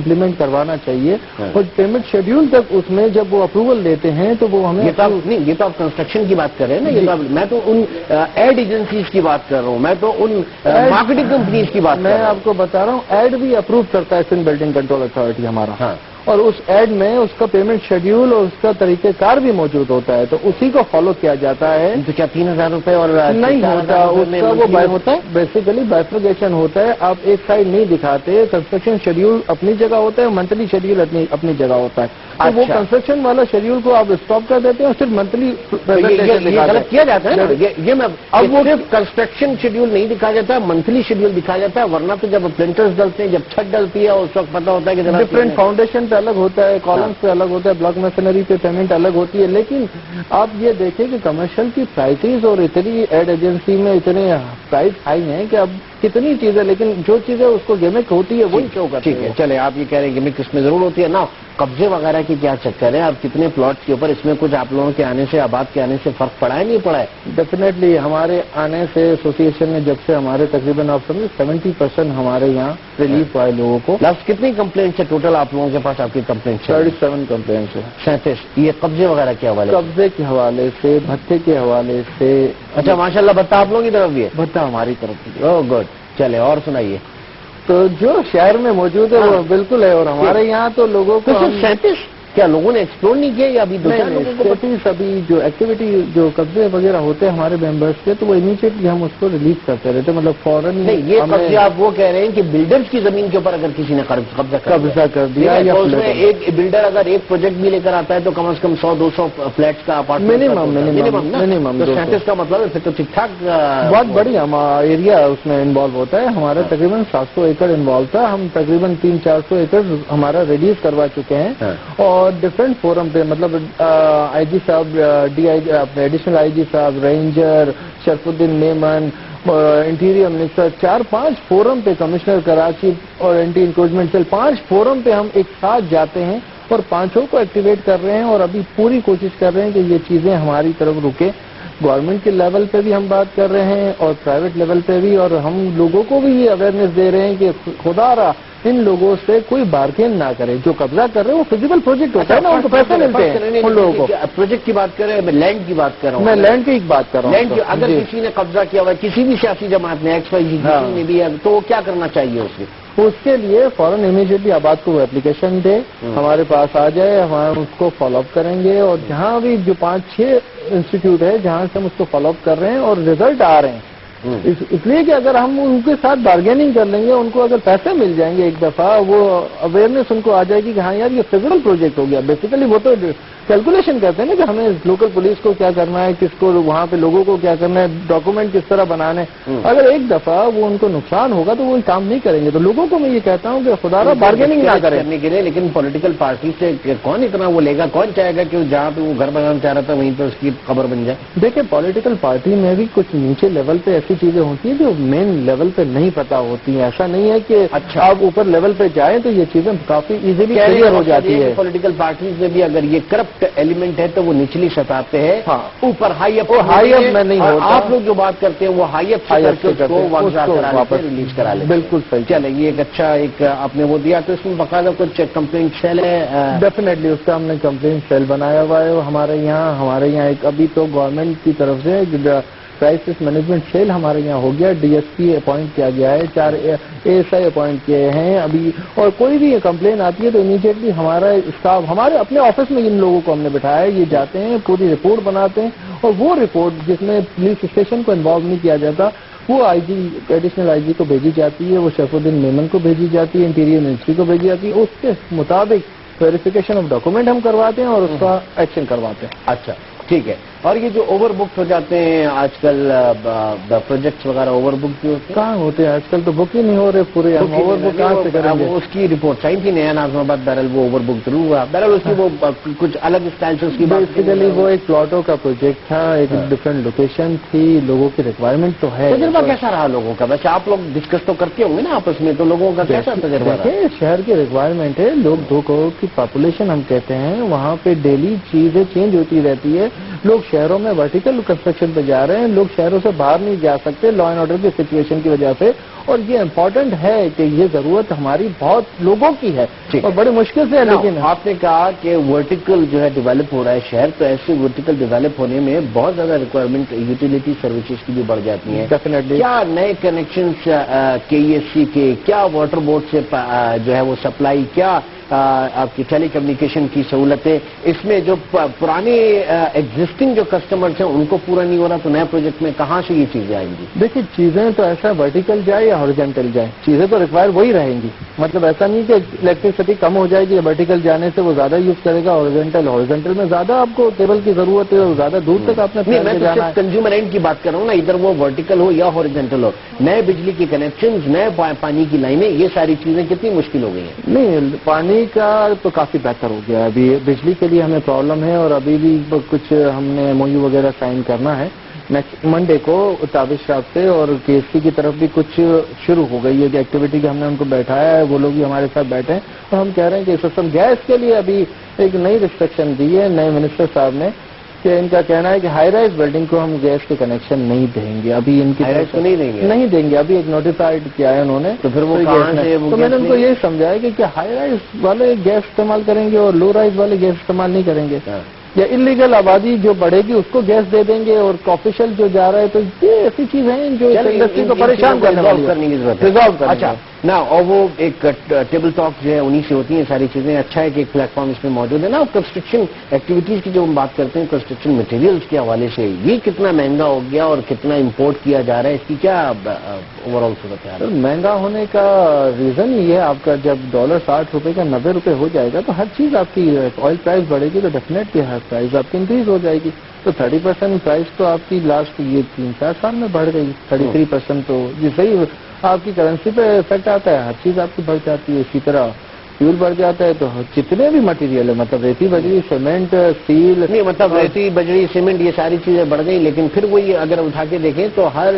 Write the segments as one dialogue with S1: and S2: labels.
S1: Implement کروانا چاہیے اور پیمنٹ شیڈیول تک اس میں جب وہ اپروول دیتے ہیں تو وہ ہمیں
S2: یہ تو آپ کنسٹرکشن کی بات کر رہے ہیں نا. میں تو ان ایڈ ایجنسیز کی بات کر رہا ہوں, میں تو ان مارکیٹنگ کمپنیز کی بات کر رہا ہوں.
S1: میں آپ کو بتا رہا ہوں ایڈ بھی اپروو کرتا ہے سندھ بلڈنگ کنٹرول اتھارٹی ہمارا, اور اس ایڈ میں اس کا پیمنٹ شیڈیول اور اس کا طریقہ کار بھی موجود ہوتا ہے, تو اسی کو فالو کیا جاتا ہے.
S2: تو کیا 3,000 روپے اور
S1: نہیں ہوتا, اس کا وہ ہوتا ہے بیسیکلی بائفرگیشن ہوتا ہے. آپ ایک سائڈ نہیں دکھاتے, کنسٹرکشن شیڈیول اپنی جگہ ہوتا ہے, منتھلی شیڈیول اپنی جگہ ہوتا ہے. تو وہ کنسٹرکشن والا شیڈیول کو آپ اسٹاپ کر دیتے ہیں اور صرف منتھلی
S2: غلط کیا جاتا ہے نا. یہ میں اب وہ صرف کنسٹرکشن شیڈیول نہیں دکھایا جاتا ہے, منتھلی شیڈیول دکھایا جاتا ہے. ورنہ تو جب پلنٹرز ڈلتے ہیں, جب چھت ڈلتی ہے, اس وقت پتا ہوتا ہے کہ
S1: ڈفرینٹ فاؤنڈیشن الگ ہوتا ہے, کالمس پہ الگ ہوتا ہے, بلاک میسنری پہ پیمنٹ الگ ہوتی ہے. لیکن آپ یہ دیکھیں کہ کمرشل کی پرائسز اور اتنی ایڈ ایجنسی میں اتنے پرائز ہائی ہیں کہ اب کتنی چیزیں, لیکن جو چیزیں اس کو گیمک ہوتی ہے وہی شو کرتی ہے.
S2: ٹھیک ہے, چلے آپ یہ کہہ رہے ہیں گیمک اس میں ضرور ہوتی ہے نا. قبضے وغیرہ کی کیا چکر ہے, آپ کتنے پلاٹس کے اوپر اس میں کچھ آپ لوگوں کے آنے سے, آباد کے آنے سے فرق پڑا ہے نہیں پڑا ہے؟
S1: ڈیفینیٹلی ہمارے آنے سے ایسوسیشن نے جب سے ہمارے تقریباً آپ سمجھے 70% ہمارے یہاں ریلیف ہوا ہے لوگوں کو.
S2: لاسٹ کتنی کمپلینٹس ہے ٹوٹل آپ لوگوں کے پاس؟ آپ کی کمپلینٹ
S1: 37 کمپلینٹس ہے.
S2: 37. یہ قبضے وغیرہ کے حوالے
S1: قبضے کے حوالے سے, بھتے کے حوالے سے.
S2: اچھا, ماشاء اللہ. بھتہ آپ لوگوں کی طرف بھی ہے؟
S1: بھتہ ہماری طرف بھی.
S2: اوہ گڈ. چلے اور سنائیے.
S1: تو جو شہر میں موجود ہے وہ بالکل ہے, اور ہمارے یہاں تو لوگوں کو
S2: 37 کیا لوگوں نے ایکسپلور نہیں کیا یا ابھی
S1: ابھی جو ایکٹیویٹی جو قبضے وغیرہ ہوتے ہیں ہمارے ممبرس کے, تو وہ امیڈیٹلی ہم اس کو ریلیز کرتے رہتے, مطلب فوراً.
S2: نہیں, یہ قبضے آپ وہ کہہ رہے ہیں کہ بلڈرز کی زمین کے اوپر اگر کسی نے قبضہ کر دیا یا اس میں ایک بلڈر اگر ایک پروجیکٹ بھی لے کر آتا ہے تو کم از کم 100-200 فلیٹس کا اپارٹمنٹ منیمم. تو 37 کا مطلب ہے پھر تو ٹھیک ٹھاک
S1: بہت بڑی ایریا اس میں انوالو ہوتا ہے. ہمارا تقریباً 700 ایکڑ انوالو تھا, ہم تقریباً 300-400 ایکڑ ہمارا ریلیز کروا چکے ہیں. اور ڈفرینٹ فورم پہ, مطلب آئی جی صاحب, ڈی آئی اپنے ایڈیشنل آئی جی صاحب, رینجر, شرف الدین میمن, انٹیریئر منسٹر, 4-5 فورم پہ, کمشنر کراچی اور اینٹی انکروچمنٹ سیل, 5 فورم پہ ہم ایک ساتھ جاتے ہیں اور 5 کو ایکٹیویٹ کر رہے ہیں. اور ابھی پوری کوشش کر رہے ہیں کہ یہ چیزیں ہماری طرف رکے. گورنمنٹ کے لیول پہ بھی ہم بات کر رہے ہیں اور پرائیویٹ لیول پہ بھی, اور ہم لوگوں کو بھی یہ اویئرنیس دے رہے ہیں کہ خدا را ان لوگوں سے کوئی بارگین نہ کرے. جو قبضہ کر رہے ہیں وہ فزیبل پروجیکٹ ہوتا ہے نا, ان کو پیسے ملتے ہیں ان لوگوں کو.
S2: پروجیکٹ کی بات کر رہے ہیں, میں لینڈ کی بات کر رہا ہوں.
S1: میں لینڈ کی بات کر رہا ہوں.
S2: لینڈ اگر کسی نے قبضہ کیا ہوا ہے, کسی بھی سیاسی جماعت نے, XYZ نے بھی, تو وہ کیا کرنا چاہیے
S1: اس کے لیے فوراً امیڈیٹلی آباد کو وہ اپلیکیشن دے, ہمارے پاس آ جائے, ہم اس کو فالو اپ کریں گے. اور جہاں بھی جو 5-6 انسٹیٹیوٹ ہے جہاں سے ہم اس کو فالو اپ کر رہے ہیں اور ریزلٹ آ رہے ہیں, اس لیے کہ اگر ہم ان کے ساتھ بارگیننگ کر لیں گے, ان کو اگر پیسے مل جائیں گے ایک دفعہ, وہ اویئرنیس ان کو آ جائے گی کہ ہاں یار یہ فیزیبل پروجیکٹ ہو گیا. بیسیکلی وہ تو کیلکولیشن کرتے ہیں نا کہ ہمیں لوکل پولیس کو کیا کرنا ہے, کس کو وہاں پہ لوگوں کو کیا کرنا ہے, ڈاکومنٹ کس طرح بنانے. اگر ایک دفعہ وہ ان کو نقصان ہوگا تو وہ کام نہیں کریں گے. تو لوگوں کو میں یہ کہتا ہوں کہ خدا را بارگیننگ نہ کرنے
S2: کے لیے. لیکن پولیٹیکل پارٹی سے کون اتنا وہ لے گا, کون چاہے گا کہ جہاں پہ وہ گھر بنانا چاہ رہا تھا وہیں پہ اس کی خبر بن جائے.
S1: دیکھیں, پولیٹیکل پارٹی میں بھی کچھ نیچے لیول پہ ایسی چیزیں ہوتی ہیں جو مین لیول پہ نہیں پتا ہوتی ہیں. ایسا نہیں ہے کہ آپ اوپر لیول پہ جائیں تو یہ چیزیں کافی ایزیلی کلیئر ہو جاتی ہے.
S2: پولیٹیکل پارٹیز میں بھی اگر یہ کرپٹ ایلیمنٹ ہے تو وہ نچلی سطح پہ ہے, اوپر ہائی اپ
S1: میں نہیں ہوتا.
S2: آپ لوگ جو بات کرتے ہیں وہ ہائی اپ واپس ریلیز کرا لیں.
S1: بالکل صحیح.
S2: چلے, یہ ایک اچھا ایک آپ نے وہ دیا. تو اس میں باقاعدہ کچھ کمپلینٹ سیل ہے؟
S1: ڈیفینیٹلی اس کا ہم نے کمپلینٹ سیل بنایا ہوا ہے ہمارے یہاں ایک ابھی تو گورنمنٹ کی طرف سے کرائسس مینجمنٹ سیل ہمارے یہاں ہو گیا. ڈی ایس پی اپوائنٹ کیا گیا ہے, 4 ASI اپوائنٹ کیے ہیں ابھی. اور کوئی بھی کمپلین آتی ہے تو امیڈیٹلی ہمارا اسٹاف ہمارے اپنے آفس میں ان لوگوں کو ہم نے بٹھایا ہے, یہ جاتے ہیں, پوری رپورٹ بناتے ہیں, اور وہ رپورٹ جس میں پولیس اسٹیشن کو انوالو نہیں کیا جاتا وہ آئی جی, ایڈیشنل آئی جی کو بھیجی جاتی ہے, وہ شرف الدین میمن کو بھیجی جاتی ہے, انٹیریئر منسٹری کو بھیجی جاتی ہے. اس کے مطابق ویریفیکیشن آف ڈاکومنٹ ہم کرواتے ہیں اور اس کا ایکشن کرواتے ہیں.
S2: اچھا ٹھیک ہے. اور یہ جو اوور بک ہو جاتے ہیں آج کل پروجیکٹس وغیرہ اوور بک بھی ہوتے ہیں؟
S1: کہاں ہوتے ہیں آج کل, تو بک ہی نہیں ہو رہے پورے. اوور بک کہاں سے کریں گے؟
S2: اس کی رپورٹ چاہیے تھی نیا نازم آباد, بہرحال وہ اوور بک ضرور ہوا. بہرحال اس کی وہ کچھ الگ اسٹائل سے اس کی
S1: بیسیکلی وہ ایک پلاٹوں کا پروجیکٹ تھا, ایک ڈفرینٹ لوکیشن تھی, لوگوں کی ریکوائرمنٹ تو ہے.
S2: تجربہ کیسا رہا لوگوں کا؟ ویسے آپ لوگ ڈسکس تو کرتے ہوں گے نا آپس میں, تو لوگوں کا کیسا تجربہ رہا؟
S1: شہر کی ریکوائرمنٹ ہے, لوگ 2 کروڑ کی پاپولیشن ہم کہتے ہیں, وہاں پہ ڈیلی چیزیں چینج ہوتی رہتی ہے. لوگ شہروں میں ورٹیکل کنسٹرکشن پہ جا رہے ہیں, لوگ شہروں سے باہر نہیں جا سکتے لا اینڈ آرڈر کی سچویشن کی وجہ سے, اور یہ امپورٹنٹ ہے کہ یہ ضرورت ہماری بہت لوگوں کی ہے اور بڑی مشکل سے ہے. لیکن
S2: آپ نے کہا کہ ورٹیکل جو ہے ڈیولپ ہو رہا ہے شہر, تو ایسے ورٹیکل ڈیولپ ہونے میں بہت زیادہ ریکوائرمنٹ یوٹیلیٹی سروسز کی بھی بڑھ جاتی ہیں.
S1: ڈیفینیٹلی
S2: کیا نئے کنیکشنز KESC کے, کیا واٹر بورڈ سے جو ہے وہ سپلائی, کیا آپ کی ٹیلی کمیونیکیشن کی سہولتیں, اس میں جو پرانے ایگزسٹنگ جو کسٹمرز ہیں ان کو پورا نہیں ہو رہا, تو نئے پروجیکٹ میں کہاں سے یہ چیزیں آئیں گی؟
S1: دیکھیے چیزیں تو ایسا ورٹیکل جائے یا ہارزنٹل جائے, چیزیں تو ریکوائر وہی رہیں گی. مطلب ایسا نہیں کہ الیکٹریسٹی کم ہو جائے گی, ورٹیکل جانے سے وہ زیادہ یوز کرے گا, ہارزنٹل میں زیادہ آپ کو کیبل کی ضرورت ہے اور زیادہ دور تک آپ نے
S2: میں تو کنزیومر اینڈ کی بات کر رہا ہوں نا, ادھر وہ ورٹیکل ہو یا ہارزنٹل ہو, نئے بجلی کے کنیکشنز, نئے پانی کی لائنیں, یہ ساری چیزیں کتنی مشکل ہو گئی ہیں؟
S1: نہیں, پانی کا تو کافی بہتر ہو گیا ہے. ابھی بجلی کے لیے ہمیں پرابلم ہے اور ابھی بھی کچھ ہم نے MOU وغیرہ سائن کرنا ہے نیکسٹ منڈے کو تابش صاحب سے, اور KSC کی طرف بھی کچھ شروع ہو گئی ہے کہ ایکٹیویٹی کے ہم نے ان کو بیٹھایا ہے, وہ لوگ بھی ہمارے ساتھ بیٹھے ہیں, اور ہم کہہ رہے ہیں کہ سسٹم گیس کے لیے ابھی ایک نئی ریسٹرکشن دی ہے نئے منسٹر صاحب نے, کہ ان کا کہنا ہے کہ ہائی رائز بلڈنگ کو ہم گیس کے کنیکشن نہیں دیں گے. ابھی ان کی نہیں دیں گے, ابھی ایک نوٹیفائڈ کیا ہے انہوں نے.
S2: تو پھر وہ
S1: تو میں نے ان کو یہی سمجھایا کہ ہائی رائز والے گیس استعمال کریں گے اور لو رائز والے گیس استعمال نہیں کریں گے, یا انلیگل آبادی جو بڑھے گی اس کو گیس دے دیں گے, اور آفیشیل جو جا رہا ہے, تو یہ ایسی چیز ہیں جو انڈسٹری کو پریشان کرنے کی ضرورت ہے.
S2: اچھا نا, اور وہ ایک ٹیبل ٹاک جو ہے انہی سے ہوتی ہیں ساری چیزیں. اچھا ہے کہ ایک پلیٹ فارم اس میں موجود ہے نا. کنسٹرکشن ایکٹیویٹیز کی جو ہم بات کرتے ہیں کنسٹرکشن مٹیریلز کے حوالے سے, یہ کتنا مہنگا ہو گیا اور کتنا امپورٹ کیا جا رہا ہے, اس کی کیا اوور آل صورت ہے؟
S1: مہنگا ہونے کا ریزن یہ ہے آپ کا, جب $60 کا $90 ہو جائے گا تو ہر چیز آپ کی, آئل پرائز بڑھے گی تو ڈیفینیٹلی ہر پرائز آپ کی انکریز ہو جائے گی. تو 30% پرائز تو آپ کی لاسٹ یہ 3-4 سال میں بڑھ گئی. 33% تو یہ صحیح آپ کی کرنسی پہ افیکٹ آتا ہے, ہر چیز آپ کی بڑھ جاتی ہے. اسی طرح فیول بڑھ جاتا ہے, تو جتنے بھی مٹیریل ہے, مطلب ریتی بجری سیمنٹ اسٹیل,
S2: نہیں مطلب ریتی بجری سیمنٹ یہ ساری چیزیں بڑھ گئی, لیکن پھر وہی اگر اٹھا کے دیکھیں تو ہر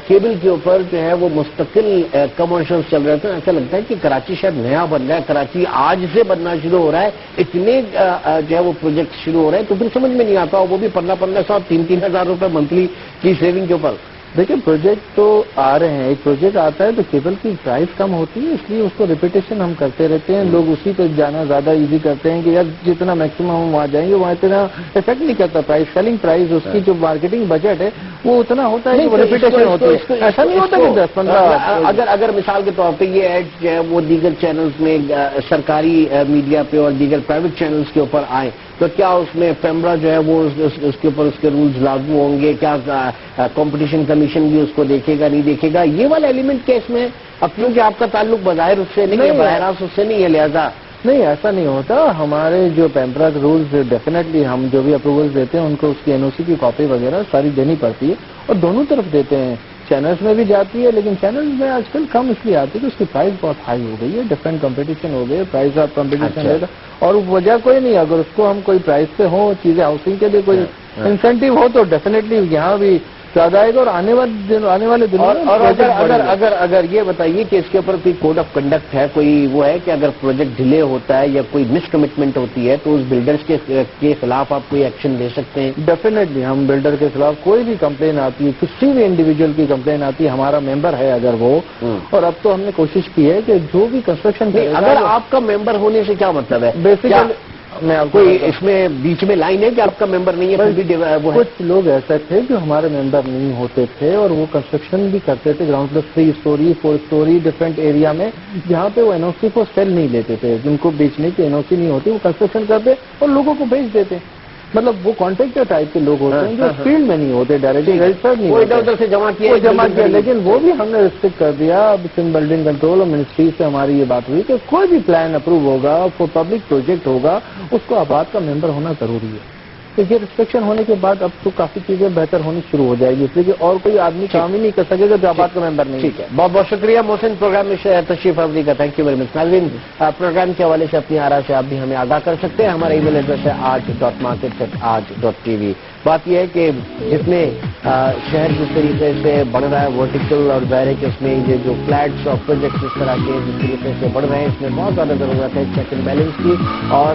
S2: کیبل کے اوپر جو ہے وہ مستقل کمرشلز چل رہے تھے. ایسا لگتا ہے کہ کراچی شاید نیا بن رہا ہے, کراچی آج سے بننا شروع ہو رہا ہے, اتنے جو ہے وہ پروجیکٹ شروع ہو رہے ہیں, تو پھر سمجھ میں نہیں آتا, وہ بھی 1500 3-3 ہزار روپے منتھلی کی سیونگ کے اوپر.
S1: دیکھیں پروجیکٹ تو آ رہے ہیں, ایک پروجیکٹ آتا ہے تو کیبل کی پرائز کم ہوتی ہے, اس لیے اس کو ریپیٹیشن ہم کرتے رہتے ہیں. لوگ اسی پہ جانا زیادہ ایزی کرتے ہیں کہ یار جتنا میکسیمم ہم وہاں جائیں گے وہاں اتنا افیکٹ نہیں کرتا پرائز, سیلنگ پرائز اس کی جو مارکیٹنگ بجٹ ہے وہ اتنا ہوتا ہے, ریپیٹیشن ہوتی ہے. ایسا نہیں ہوتا کہ
S2: 10-15 اگر مثال کے طور پہ یہ ایڈ جو ہے وہ دیگر چینلز میں سرکاری میڈیا پہ اور دیگر پرائیویٹ چینلز کے اوپر آئیں, تو کیا اس میں پیمرا جو ہے وہ اس کے اوپر اس کے رولز لاگو ہوں گے؟ کیا کمپٹیشن کمیشن بھی اس کو دیکھے گا نہیں دیکھے گا؟ یہ والا ایلیمنٹ کیا اس میں, اب کیونکہ آپ کا تعلق بظاہر اس سے نہیں ہے, براہ راست اس سے نہیں ہے, لہذا
S1: نہیں ایسا نہیں ہوتا. ہمارے جو پیمرا رولز ڈیفینیٹلی ہم جو بھی اپروول دیتے ہیں ان کو اس کی NOC کی کاپی وغیرہ ساری دینی پڑتی ہے, اور دونوں طرف دیتے ہیں. چینلز میں بھی جاتی ہے, لیکن چینلز میں آج کل کم اس لیے آتی ہے کہ اس کی پرائز بہت ہائی ہو گئی ہے, ڈفرینٹ کمپٹیشن ہو گئی, پرائز آف کمپٹیشن رہے گا, اور وجہ کوئی نہیں. اگر اس کو ہم کوئی پرائز پہ ہو, چیزیں ہاؤسنگ کے لیے کوئی انسینٹیو ہو تو ڈیفینیٹلی یہاں بھی زیادہ آئے گا, اور آنے والے دنوں
S2: اور اگر یہ بتائیے کہ اس کے اوپر کوئی کوڈ آف کنڈکٹ ہے, کوئی وہ ہے کہ اگر پروجیکٹ ڈیلے ہوتا ہے یا کوئی مس کمٹمنٹ ہوتی ہے تو اس بلڈرز کے خلاف آپ کوئی ایکشن لے سکتے ہیں؟
S1: ڈیفینیٹلی ہم بلڈر کے خلاف کوئی بھی کمپلین آتی ہے, کسی بھی انڈیویجول کی کمپلین آتی ہے, ہمارا ممبر ہے اگر وہ, اور اب تو ہم نے کوشش کی ہے کہ جو بھی کنسٹرکشن,
S2: اگر آپ کا ممبر ہونے سے کیا مطلب ہے؟
S1: بیسیکلی
S2: کوئی اس میں بیچ میں لائن ہے کہ آپ کا ممبر نہیں ہے؟
S1: کچھ لوگ ایسے تھے جو ہمارے ممبر نہیں ہوتے تھے اور وہ کنسٹرکشن بھی کرتے تھے ground plus 3 story 4 story different area میں, جہاں پہ وہ NOC کو سیل نہیں لیتے تھے, جن کو بیچنے کی NOC نہیں ہوتی, وہ کنسٹرکشن کرتے اور لوگوں کو بیچ دیتے. مطلب وہ کانٹریکٹر ٹائپ کے لوگ ہوتے ہیں جو فیلڈ میں نہیں ہوتے, ڈائریکٹلی رجسٹرڈ نہیں ہوتے,
S2: ادھر سے جمع کیا,
S1: لیکن وہ بھی ہم نے ریسٹرکٹ کر دیا. اب بلڈنگ کنٹرول اور منسٹری سے ہماری یہ بات ہوئی کہ کوئی بھی پلان اپروو ہوگا, پبلک پروجیکٹ ہوگا, اس کو آباد کا ممبر ہونا ضروری ہے. تو یہ ریسٹرکشن ہونے کے بعد اب تو کافی چیزیں بہتر ہونی شروع ہو جائے گی, اس لیے کہ اور کوئی آدمی کام ہی نہیں کر سکے گا جو آباد کا ممبر نہیں.
S2: ٹھیک ہے, بہت بہت شکریہ محسن پروگرام میں تشریف آوری کا, تھینک یو ویری مچ. ناظرین, پروگرام کے حوالے سے اپنی آراء سے آپ بھی ہمیں آگاہ کر سکتے ہیں. ہمارا ای میل ایڈریس ہے aaj.markets@aaj.tv. بات یہ ہے کہ جتنے شہر جس طریقے سے بڑھ رہا ہے ورٹیکل، اور ظاہر ہے کہ اس میں یہ جو فلیٹس اور پروجیکٹس اس طرح کے جس طریقے سے بڑھ رہے ہیں، اس میں بہت زیادہ ضرورت ہے چیک اینڈ بیلنس کی، اور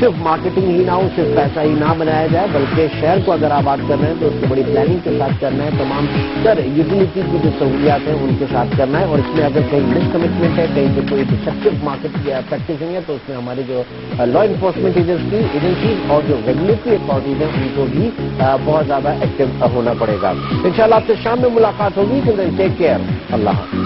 S2: صرف مارکیٹنگ ہی نہ ہو، صرف پیسہ ہی نہ بنایا جائے، بلکہ شہر کو اگر آباد کر رہے ہیں تو اس کو بڑی پلاننگ کے ساتھ کرنا ہے، تمام تر یوٹیلیٹی کی جو سہولیات ہیں ان کے ساتھ کرنا ہے، اور اس میں اگر کہیں مس کمٹمنٹ ہے، کہیں پہ کوئی ڈسٹرکٹیو مارکیٹ پریکٹسنگ ہے، تو اس میں ہمارے جو لا انفورسمنٹ ایجنسیز اور جو ریگولیٹری اتھارٹیز ہیں ان کو بھی بہت زیادہ ایکٹیو ہونا پڑے گا۔ انشاءاللہ آپ سے شام میں ملاقات ہوگی، ٹیک کیئر، اللہ حافظ۔